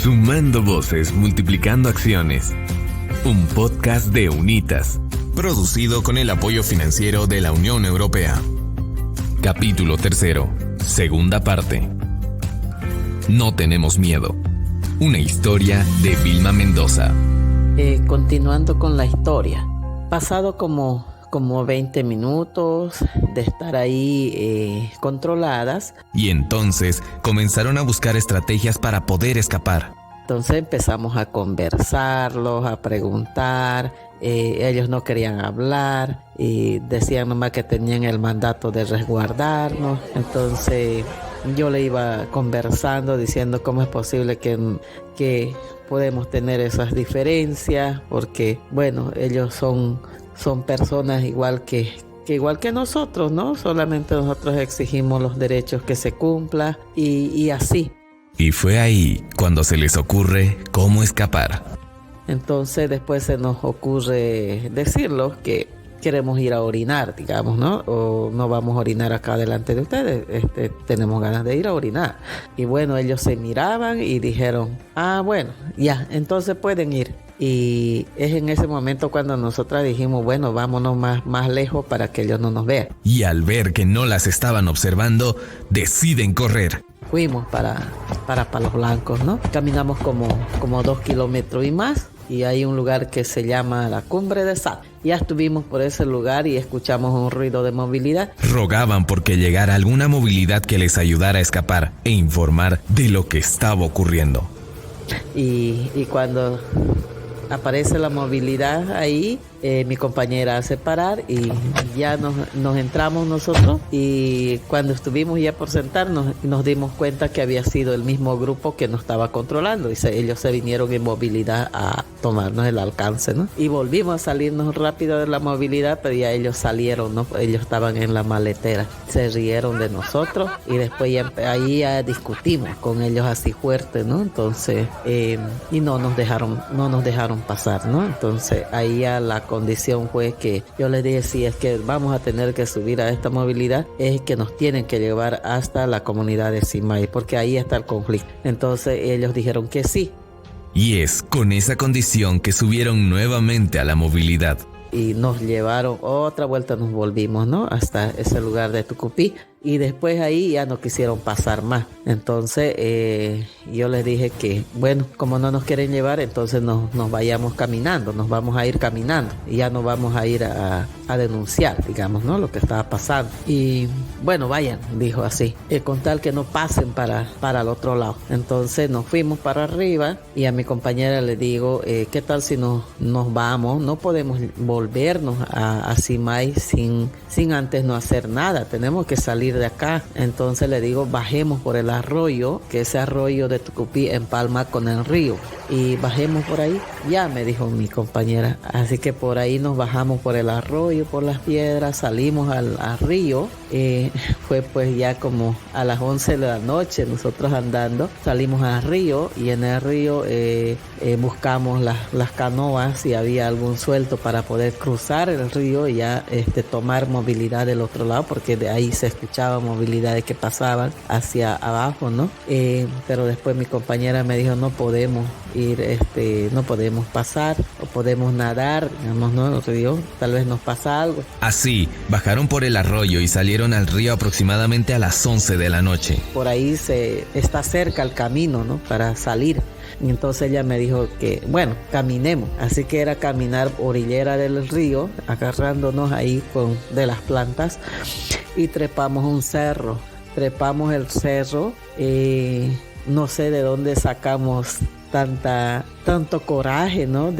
Sumando voces, multiplicando acciones. Un podcast de Unitas, producido con el apoyo financiero de la Unión Europea. Capítulo 3, segunda parte. No tenemos miedo. Una historia de Vilma Mendoza. Continuando con la historia. Pasado como 20 minutos de estar ahí controladas. Y entonces comenzaron a buscar estrategias para poder escapar. Entonces empezamos a conversarlos, a preguntar. Ellos no querían hablar y decían nomás que tenían el mandato de resguardarnos. Entonces yo le iba conversando, diciendo cómo es posible que podemos tener esas diferencias, porque bueno, ellos son personas igual que nosotros, ¿no? Solamente nosotros exigimos los derechos que se cumplan y así. Y fue ahí cuando se les ocurre cómo escapar. Entonces después se nos ocurre decirles que queremos ir a orinar, digamos, ¿no? O no vamos a orinar acá delante de ustedes, tenemos ganas de ir a orinar. Y bueno, ellos se miraban y dijeron, bueno, ya, entonces pueden ir. Y es en ese momento cuando nosotras dijimos, bueno, vámonos más lejos para que ellos no nos vean. Y al ver que no las estaban observando, deciden correr. Fuimos para Palos Blancos, ¿no? Caminamos como 2 kilómetros y más. Y hay un lugar que se llama la Cumbre de Sal. Ya estuvimos por ese lugar y escuchamos un ruido de movilidad. Rogaban porque llegara alguna movilidad que les ayudara a escapar e informar de lo que estaba ocurriendo. Y cuando aparece la movilidad ahí, mi compañera hace parar y ya nos entramos nosotros, y cuando estuvimos ya por sentarnos nos dimos cuenta que había sido el mismo grupo que nos estaba controlando y ellos se vinieron en movilidad a tomarnos el alcance, ¿no? Y volvimos a salirnos rápido de la movilidad, pero ya ellos salieron, ¿no? Ellos estaban en la maletera, se rieron de nosotros y después ahí ya discutimos con ellos así fuerte, ¿no? Entonces y no nos dejaron pasar, ¿no? Entonces ahí ya la condición fue que yo les dije, si es que vamos a tener que subir a esta movilidad, es que nos tienen que llevar hasta la comunidad de Simay, porque ahí está el conflicto. Entonces ellos dijeron que sí. Y es con esa condición que subieron nuevamente a la movilidad. Y nos llevaron otra vuelta, nos volvimos, ¿no? Hasta ese lugar de Tucupí. Y después ahí ya no quisieron pasar más. Entonces yo les dije que, bueno, como no nos quieren llevar, entonces nos vayamos caminando, nos vamos a ir caminando. Y ya no vamos a ir a denunciar, digamos, ¿no? Lo que estaba pasando. Y bueno, vayan, dijo así, con tal que no pasen para el otro lado. Entonces nos fuimos para arriba y a mi compañera le digo, ¿qué tal si nos vamos? No podemos volvernos a Simay sin antes no hacer nada. Tenemos que salir de acá. Entonces le digo, bajemos por el arroyo, que ese arroyo de Tucupí empalma con el río, y bajemos por ahí. Ya, me dijo mi compañera. Así que por ahí nos bajamos por el arroyo, por las piedras, salimos al río. Fue pues ya como a las 11 de la noche nosotros andando, salimos al río y en el río buscamos las canoas, si había algún suelto para poder cruzar el río y ya tomar movilidad del otro lado, porque de ahí se escuchaba movilidades que pasaban hacia abajo, ¿no? Pero después mi compañera me dijo, no podemos ir, no podemos pasar, o podemos nadar, digamos, ¿no? El río, tal vez nos pasa algo. Así, bajaron por el arroyo y salieron al río aproximadamente a las 11 de la noche. Por ahí está cerca el camino, ¿no? Para salir. Y entonces ella me dijo que, bueno, caminemos. Así que era caminar orillera del río, agarrándonos ahí de las plantas, y trepamos un cerro. Trepamos el cerro, no sé de dónde sacamos tanto coraje, ¿no?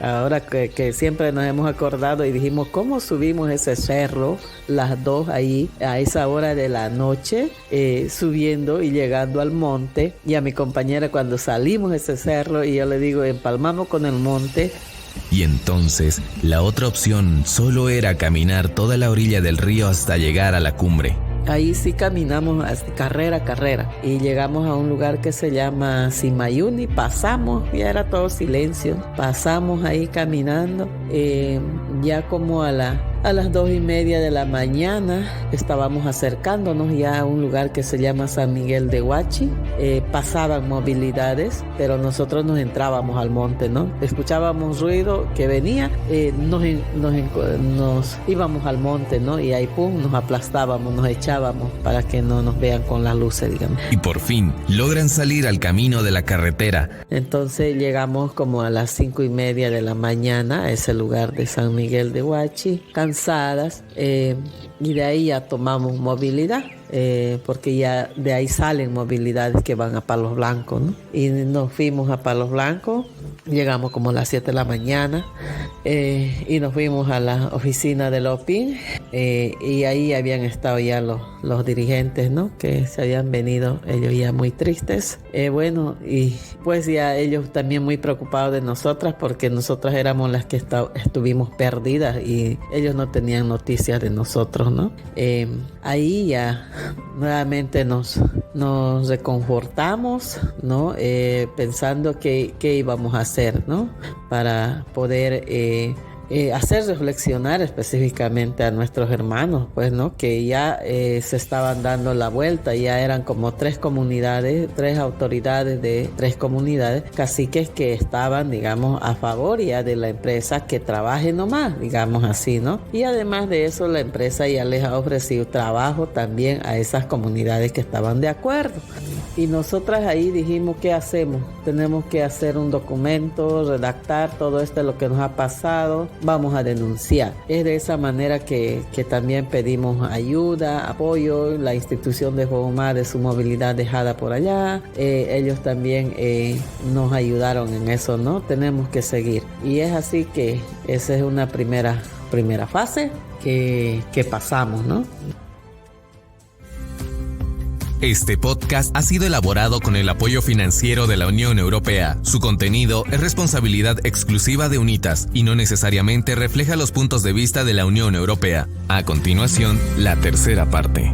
Ahora que siempre nos hemos acordado y dijimos, ¿cómo subimos ese cerro? Las dos ahí a esa hora de la noche, subiendo y llegando al monte. Y a mi compañera, cuando salimos de ese cerro, y yo le digo, empalmamos con el monte. Y entonces la otra opción solo era caminar toda la orilla del río hasta llegar a la cumbre. Ahí sí caminamos carrera y llegamos a un lugar que se llama Simayuni. Pasamos, ya era todo silencio, pasamos ahí caminando, ya como a las 2:30 de la mañana estábamos acercándonos ya a un lugar que se llama San Miguel de Huachi, pasaban movilidades, pero nosotros nos entrábamos al monte, ¿no? Escuchábamos ruido que venía, nos íbamos al monte, ¿no? Y ahí pum, nos aplastábamos, nos echábamos para que no nos vean con las luces, digamos. Y por fin logran salir al camino de la carretera. Entonces llegamos como a las 5:30 de la mañana a ese lugar de San Miguel de Huachi, cansadas, y de ahí ya tomamos movilidad. Porque ya de ahí salen movilidades que van a Palos Blancos, ¿no? Y nos fuimos a Palos Blancos, llegamos como a las 7 de la mañana, y nos fuimos a la oficina del OPIN, y ahí habían estado ya los dirigentes, ¿no? Que se habían venido, ellos ya muy tristes, bueno, y pues ya ellos también muy preocupados de nosotras, porque nosotras éramos las que estuvimos perdidas y ellos no tenían noticias de nosotros, ¿no? Ahí ya nuevamente nos reconfortamos, ¿no? Pensando qué íbamos a hacer, ¿no? Para poder hacer reflexionar específicamente a nuestros hermanos, pues, ¿no? Que ya se estaban dando la vuelta, ya eran como 3 autoridades de 3 comunidades, caciques que estaban, digamos, a favor ya de la empresa que trabaje nomás, digamos así, ¿no? Y además de eso, la empresa ya les ha ofrecido trabajo también a esas comunidades que estaban de acuerdo. Y nosotras ahí dijimos, ¿qué hacemos? Tenemos que hacer un documento, redactar todo esto, lo que nos ha pasado, vamos a denunciar. Es de esa manera que también pedimos ayuda, apoyo, la institución de Jojomá de su movilidad dejada por allá, ellos también nos ayudaron en eso, ¿no? Tenemos que seguir. Y es así que esa es una primera fase que pasamos, ¿no? Este podcast ha sido elaborado con el apoyo financiero de la Unión Europea. Su contenido es responsabilidad exclusiva de UNITAS y no necesariamente refleja los puntos de vista de la Unión Europea. A continuación, la tercera parte.